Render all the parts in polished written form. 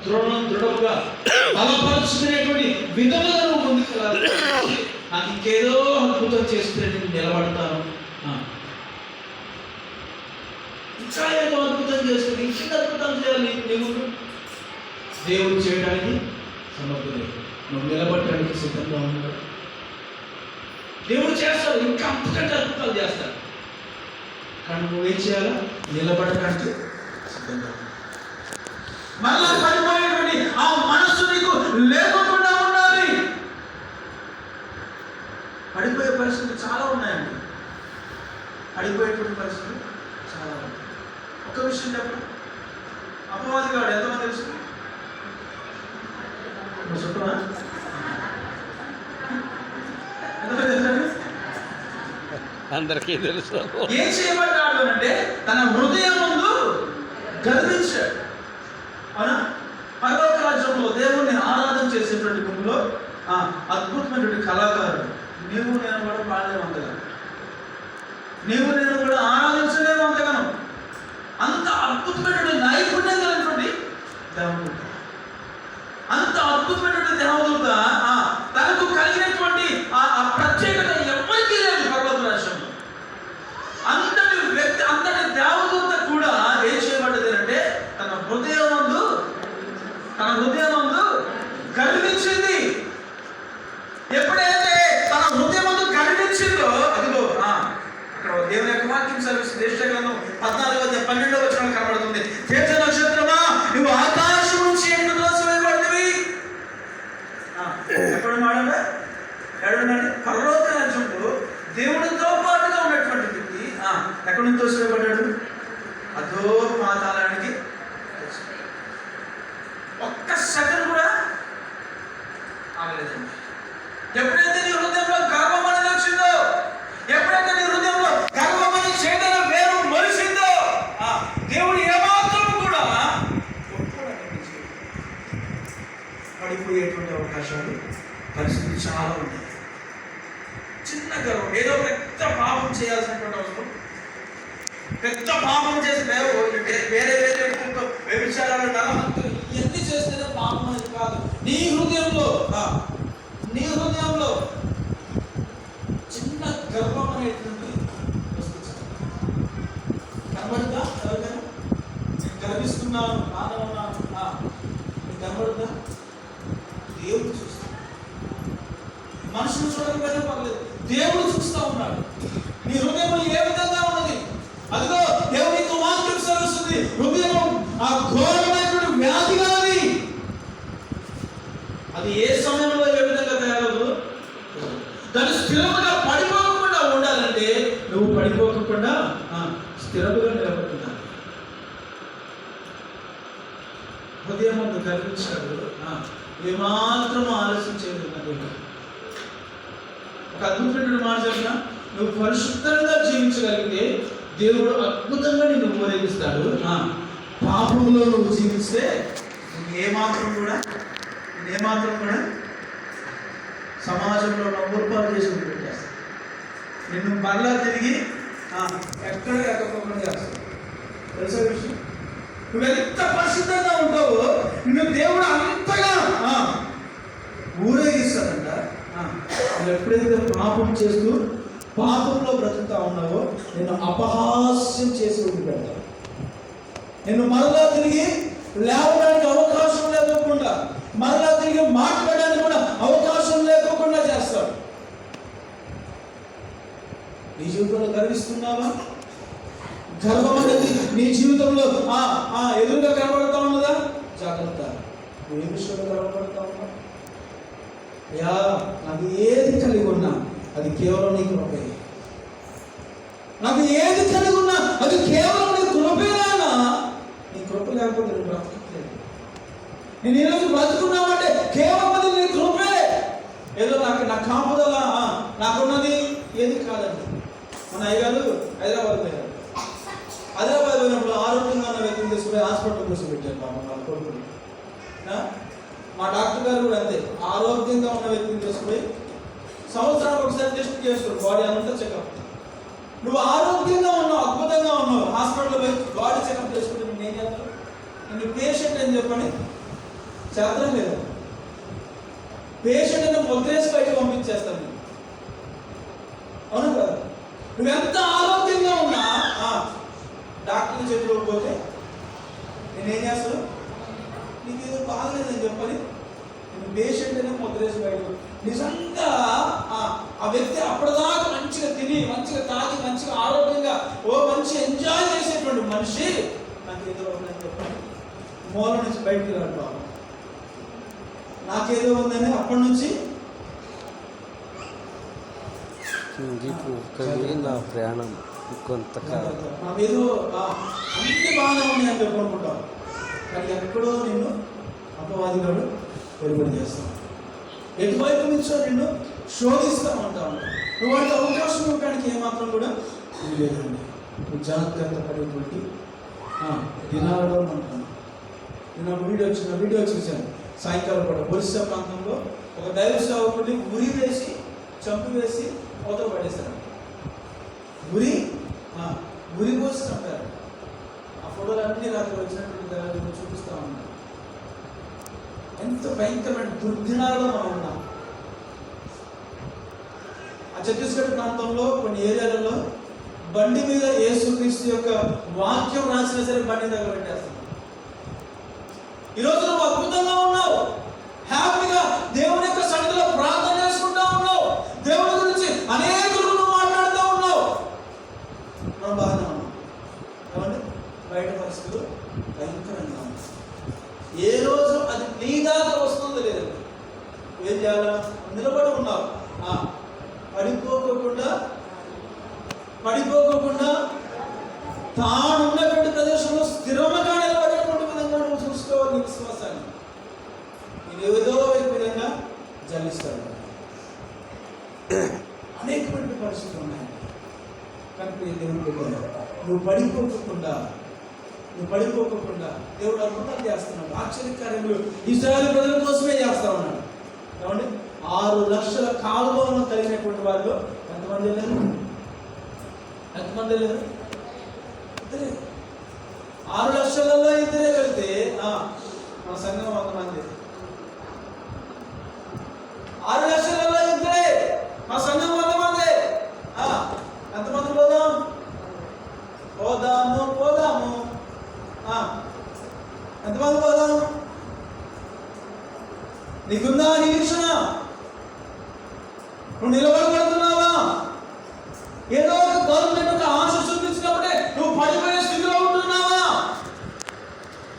దృఢముగా బలపరుచుకునేటువంటి విధముగా నువ్వు ముందుకు వెళ్ళాలి. నాకు ఇంకేదో అద్భుతం చేస్తే నేను నిలబడతాను, ఇంకా ఏదో అద్భుతం చేస్తుంది, ఇంకా అద్భుతం చేయాలి. నీవు దేవుడు చేయడానికి సమర్థుడే, నువ్వు నిలబడటానికి సిద్ధంగా ఉన్నాడు. దేవుడు చేస్తాడు, ఇంకా అంతకంటే అద్భుతాలు చేస్తాడు. కానీ నువ్వేం చేయాలా? నిలబడటానికి సిద్ధంగా. మళ్ళా పడిపోయేటువంటి ఆ మనస్సు నీకు లేకుండా ఉండాలి. పడిపోయే పరిస్థితులు చాలా ఉన్నాయండి. పడిపోయేటువంటి పరిస్థితులు చాలా ఉన్నాయి. ఒక విషయం చెప్పండి, అపవాది గాడు ఎంతమంది తెలుసు? చెప్పనా? అందరికీ తెలుసు. ఏం చేయబడ్డాడు అంటే తన హృదయం ముందు గర్వించాడు. అవునా? పరలోక రాజ్యంలో దేవుణ్ణి ఆరాధన చేసేటువంటి గుంపులో అద్భుతమైనటువంటి కళాకారుడు. నీవు నేను కూడా పాడలేము అంతగా, నీవు నేను కూడా ఆరాధించలేము అంతగాను. అంత అద్భుతమైనటువంటి నైపుణ్యం కలిగినటువంటి దేవదూత, అంత అద్భుతమైనటువంటి దేవదూత తనకు కలిగినటువంటి ఆ ప్రత్యేకత ఎవరికీ లేదు పరలోక రాజ్యంలో. అంతటి వ్యక్తి, అంతటి దేవదూత కూడా ఏం చేయబడ్డది అంటే తన హృదయం నందు గర్వించింది. ఎప్పుడైతే తన హృదయం నందు గర్వించిందో, అదిగో అక్కడ దేవుని యొక్క వాక్యం సర్వీస్ దేశగ్రంథం 14:12 కనబడుతుంది. తేజ నక్షత్రమా, నువ్వు ఆకాశం నుంచి ఎక్కడ దోసవేయబడినవి. ఎక్కడున్నాడు? పరలోక రాజ్యంలో దేవుడితో పాటుగా ఉన్నటువంటి వ్యక్తి ఎక్కడి నుంచి దోసవేయబడ్డాడు? అదో పాతాళానికి. ఒక్క సెకండ్ కూడా ఆగలేదండి. ఎప్పుడైతే నీ హృదయంలో గర్వం అనేది వచ్చిందో, ఎప్పుడైతే నీ హృదయంలో గర్వం అనే చైతన్య వేరు మొలిసిందో, దేవుడు ఏమాత్రం కూడా పడిపోయేటువంటి అవకాశాలు, పరిస్థితులు చాలా ఉన్నాయి. చిన్న గర్వం, ఏదో పెద్ద పాపం చేయాల్సినటువంటి అవసరం, పెద్ద పాపం చేసి వేరే వ్యభిచారాలు, నరహత్యలు ఇవన్నీ చేస్తేనే పాపం అనేది కాదు. నీ హృదయంలో చిన్న గర్వం అనేటువంటి కనబడుతుందా? ఎవరికైనా నేను గర్విస్తున్నాను, బాగా ఉన్నాను, నీకు కనబడుతుందా? దేవుడు చూస్తాడు. మనుషులు చూడకపోయినా పర్లేదు, దేవుడు చూస్తూ ఉన్నాడు. నీ హృదయంలో ఏ విధంగా ఉన్నది? అదిగో దేవునికి వాక్యం సరుస్తుంది. హృదయం ఆ ఘోరమైనటువంటి వ్యాధి కాదు. అది ఏ సమయంలో ఏ విధంగా తయారదు? దాన్ని స్థిరముగా పడిపోకుండా ఉండాలంటే నువ్వు పడిపోకుండా స్థిరముగా నిలబడుతున్నావు. హృదయం అంత గర్వించాడు, ఏమాత్రం ఆలస్యం చేయలేదు. ఒక అద్భుతమైన మాట చెప్పిన, నువ్వు పరిశుద్ధంగా జీవించగలిగితే దేవుడు అద్భుతంగా నిన్ను ఊరేగిస్తాడు. పాపంలో నువ్వు జీవిస్తే ఏమాత్రం కూడా సమాజంలో నవ్వుపాలు చేసి పెట్టేస్తాడు. నిన్ను మరలా తిరిగి ఎక్కడ ఎక్కకుండా చేస్తాడు. తెలుసా విషయం? నువ్వు ఎంత పరిశుద్ధంగా ఉంటావో నిన్ను దేవుడు అంతగా ఊరేగిస్తాడంట. నువ్వు ఎప్పుడైతే పాపం చేస్తూ పాపంలో బ్రతుకుతా ఉన్నావో నేను అపహాస్యం చేసి ఉండిపెడతాను. నేను మరలా తిరిగి లేవడానికి అవకాశం లేకుండా, మరలా తిరిగి మాట్లాడడానికి కూడా అవకాశం లేకుండా చేస్తాడు. నీ జీవితంలో గర్విస్తున్నావా? గర్వం అనేది నీ జీవితంలో ఎదురుగా కనబడతా ఉన్నదా? జాగ్రత్త. నువ్వు ఏ విషయంలో గర్వపడతా ఉన్నావు? నాకు ఏది కలిగి ఉన్నా అది కేవలం నీ కృపే. నాకు ఏది కలిగి ఉన్నా అది కేవలం నీ కృపేనా? నీ కృప లేకపోతే నేను బ్రతకట్లేదు. నేను ఈరోజు బ్రతుకున్నామంటే కేవలం అది నీ కృపే. ఏదో నా కాపుదల నాకున్నది ఏది కాదండి. మన అయ్యగారు హైదరాబాద్ పోయారు. హైదరాబాద్ పోయినప్పుడు ఆరోగ్యంగా ఉన్న వ్యక్తిని తీసుకుని హాస్పిటల్ కోసం పెట్టారు. వాళ్ళ కొడుకుని. మా డాక్టర్ గారు కూడా అంతే, ఆరోగ్యంగా ఉన్న వ్యక్తిని తీసుకుని సంవత్సరానికి ఒకసారి టెస్ట్ చేస్తారు, బాడీ అంతా చెకప్. నువ్వు ఆరోగ్యంగా ఉన్నావు, అద్భుతంగా ఉన్నావు, హాస్పిటల్లో పోయి బాడీ చెకప్ చేసుకుంటే నేను ఏం చేస్తాను? నేను పేషెంట్ అని చెప్పని చేద్దాం లేదా? పేషెంట్ని ముద్రేసి బయట పంపించేస్తాం. అవును కదా? నువ్వెంత ఆరోగ్యంగా ఉన్నా డాక్టర్ చేతిలోకి పోతే నేనేం చేస్తాను? నీకు ఏదో బాగలేదని చెప్పని నేను పేషెంట్ అనే ముద్రేసి బయట. నిజంగా ఆ వ్యక్తి అప్పటిదాకా మంచిగా తిని మంచిగా తాగి మంచిగా ఆరోగ్యంగా మంచి ఎంజాయ్ చేసేటువంటి మనిషి నాకేదో ఉందని చెప్పండి మూల నుంచి బయటికి రాడు. బాబు నాకేదో ఉందని అప్పటి నుంచి నా ప్రయాణం కొంతకాలం ఏదో అన్ని బాగానే ఉన్నాయని చెప్పనుకుంటాం. కానీ ఎక్కడో నిన్ను అపవాదిగాడు వెలువడి చేస్తాం. ఎటువైపు నుంచో నిన్ను శోధిస్తూ ఉంటావు. నువ్వు వాటికి అవకాశం ఇవ్వడానికి ఏమాత్రం కూడా లేదండి. నువ్వు జాగ్రత్త పడేటువంటి దినాలలో ఉంటాను. నేను ఒక వీడియో చూశాను. సాయంకాలం కూడా ఒరిస్సా ప్రాంతంలో ఒక దైవ సేవకుడిని ఉరి వేసి చంపివేసి అవతల పడేశారు. ఉరి పోసి చంపారు. ఆ ఫోటోలు అన్నీ రాత్రి వచ్చినటువంటి చూపిస్తా ఉన్నారు. ఎంత భయంకరమైన దుర్దినాలలో మనం ఉన్నాం. ఆ ఛత్తీస్గఢ్ ప్రాంతంలో కొన్ని ఏరియాలలో బండి మీద యేసుక్రీస్తు యొక్క వాక్యం రాసినా సరే బండి దగ్గర పెట్టేస్తాం. ఈరోజు నువ్వు అద్భుతంగా ఉన్నావు, హ్యాపీగా దేవుని యొక్క సన్నిధిలో ప్రార్థన చేసుకుంటా ఉన్నావు, దేవుని గురించి అనేకులకు నువ్వు మాట్లాడుతూ ఉన్నావు, మనం బాగానే ఉన్నాం. ఏమంటే బయట పరిస్థితులు భయంకరంగా ఉంది. ఏ రోజు అది నీ దాకా వస్తుందో లేదండి. ఏం చేయాలా? నిలబడి ఉన్నావు. పడిపోకుండా తాను ఉన్నటువంటి ప్రదేశంలో స్థిరంగా నిలబడేటువంటి విధంగా నువ్వు చూసుకోవాలి. నీ విశ్వాసాన్ని నేను ఏదో విధంగా జలిస్తాడు. అనేకమైన పరిస్థితులు ఉన్నాయి. కానీ నువ్వు పడిపోకుండా దేవుడు అద్భుతాలు చేస్తున్నాడు. ఆశ్చర్యకార్యములు ఇశ్రాయేలు ప్రజల కోసమే చేస్తా ఉన్నాడు. ఏమండి 6 లక్షల కాలువలను కలిగినటువంటి వాళ్ళు ఎంతమంది వెళ్ళారు? ఇద్దరే. 6 లక్షలలో ఇద్దరే వెళ్తే మన సంఘం 100 మంది. 6 లక్షలలో ఇద్దరే, మా సంఘం 100 మంది. ఎంతమంది పోదాము ఎంతమంది పోదాము? నీకుందా నిరీక్షణ? నువ్వు నిలబడబడుతున్నావా? ఏదో ఒక గవర్నమెంట్ ఆశ చూపించినప్పుడే నువ్వు పడిపోయే స్థితిలో ఉంటున్నావా?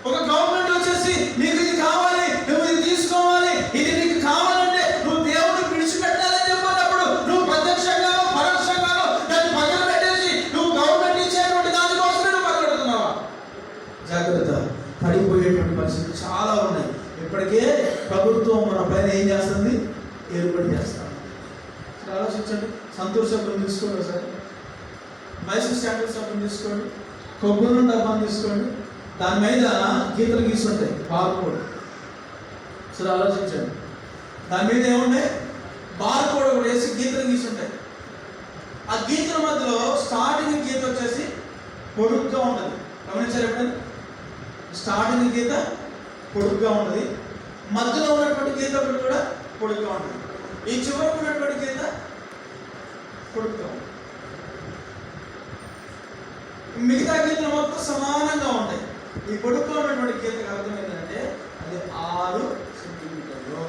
ఒక గవర్నమెంట్ వచ్చేసి నీకు ఇది కావాలి, నువ్వు ఇది తీసుకోవాలి, ఇది నీకు కావాలంటే నువ్వు దేవుడిని విడిచిపెట్టాలని చెప్పినప్పుడు నువ్వు ప్రత్యక్షంగానో పరోక్షంగానో దాన్ని పక్కన పెట్టేసి నువ్వు గవర్నమెంట్ ఇచ్చేటువంటి దానికోసమే నువ్వు పక్కడుతున్నావా? జాగ్రత్త. పడిపోయేటువంటి పరిస్థితులు చాలా ఉన్నాయి. ఇప్పటికే ప్రభుత్వం మన పైన ఏం చేస్తుంది? ఏర్పాటు చేస్తాం. ఆలోచించండి. సంతూర్ సభ్యులు తీసుకోండి, ఒకసారి మైసూర్ స్టాండర్డ్ సభ్యులు తీసుకోండి, కొబ్బరి డబ్బాను తీసుకోండి, దాని మీద గీతలు గీస్తుంటాయి బార్కోడ్. సరే ఆలోచించండి. దాని మీద ఏమున్నాయి? బార్కోడ్ కూడా వేసి గీతలు గీస్తుంటాయి. ఆ గీతల మధ్యలో స్టార్టింగ్ గీత వచ్చేసి పొడుగ్గా ఉంటుంది. గమనించారు ఎప్పుడైనా? స్టార్టింగ్ గీత పొడుగ్గా ఉంటుంది, మధ్యలో ఉన్నటువంటి గీత కూడా పొడుగ్గా ఉంటుంది, ఈ చివరకు ఉన్నటువంటి గీత పొడుగ్గా ఉంటుంది. మిగతా గీతలు మొత్తం సమానంగా ఉంటాయి. ఈ పొడుగ్గా ఉన్నటువంటి గీతకు అర్థం ఏంటంటే అది 6 సెంటీమీటర్లు,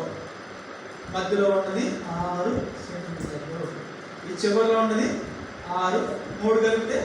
మధ్యలో ఉన్నది 6 సెంటీమీటర్లు, ఈ చివరిలో ఉన్నది 6, 3 కలిపితే